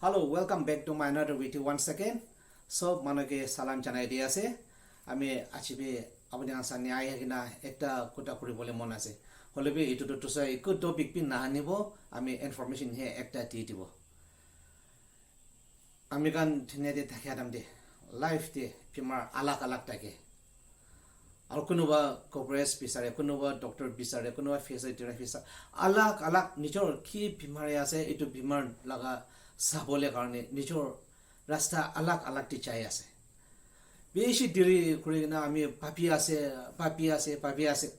Hello, welcome back to my another video once again. So, manoke salam janai di ase. Ami achibe apni ansani ai hina ekta kota kuribole mon ase. Holebe itu to sa ikut topic pin nahanibo ami information he ekta di dibo. Ami kan thine de thakadam de life de pimar alak alak take. Ar kunuba corporate bisare kunuba doctor bisare kunuba physiotherapy bisare alak alak nijor ki bimar ase itu bimar laga sabole karone nijor rasta alak alak ti chai ase beshi diri kurina ami papi ase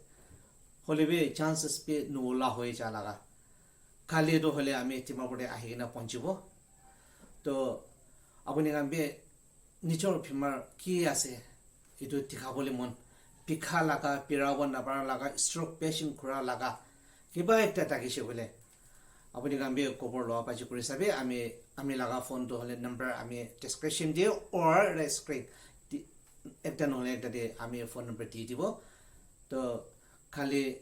holebe chances pe nola hoye chalaga kale do hole ami timapode ahina ponchibo to abuni gambe nijor bimar ki ase itu tikhabole mon pikha laga pirawan nabara laga stroke patient kura laga kiba ekta takise bole apuni gambe cover lo pa jikuri sabe ami laga phone to hole number ami description de or screen ekta nole ekta de ami phone number di dibo to khali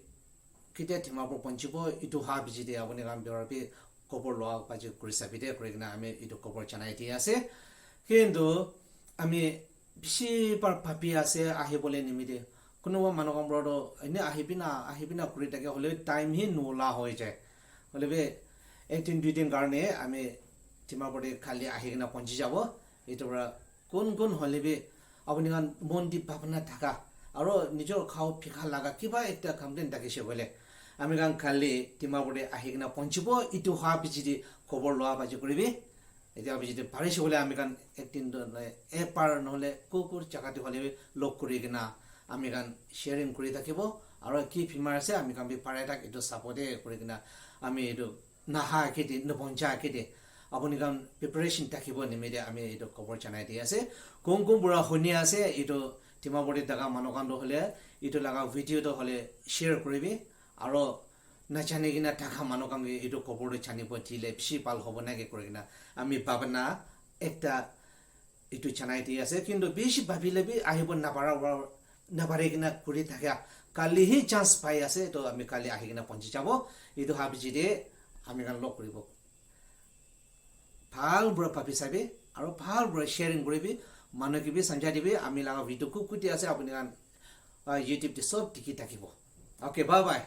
kite thimapur ponchibo itu ha biji de apuni gambe rabi cover lo pa jikuri sabe de kurina ami itu cover chanai di ase kindu ami bishi par papi ase ahi bole nimide kunuba manokam brodo ine ahibina kuri take hole time hi nola hoy jay holebe 18 din karone ami timapode khali ahigna ponchi jabo etobra kon holebe apuni kan mondi bhabna thaka aro nijor khao phikha laga kiba ekta complaint takise bole ami kan khali timapode ahigna ponchibo itu ha bijidi khobor loa baji koribi eta bijidi parisi bole ami kan 18 don e par nole kukur chakati holebe lok kurigina আমি গান sharing কৰি থাকিব আৰু কি femur আছে আমি কাম B পাৰে তাক এটো সাপোৰ্টে কৰি কিনা আমি এটো নাহা কেতি নপঞ্চা কেতি আপুনি গান প্ৰিপাৰেচন থাকিব নিমিদে আমি এটো কভাৰ জানাই দি আছে কোন বুঢ়া শুনি আছে এটো তিমাবডি দাগা মানকান্দ হলে এটো লাগা ভিডিওটো হলে শেয়ার কৰিবি আৰু নাজানি কিনা টাকা মানকাম এটো কভাৰটো জানিব দিলে বেছি ভাল হ'ব নাকি কৰি কিনা আমি ভাবনা একটা এটো জানাই দি আছে কিন্তু বেছি ভাবিলে বি আহিব নাপাৰা nabare gina kuri thakya kali hi chance pai ase to ami kali ahi gina ponchi jabo idu habiji de ami gan lok koribo bhal bro papi sabe aro bhal bro sharing koribi manoki bi sanja dibe ami laga video ku kuti ase apuni gan youtube te sob tiki takibo okay bye bye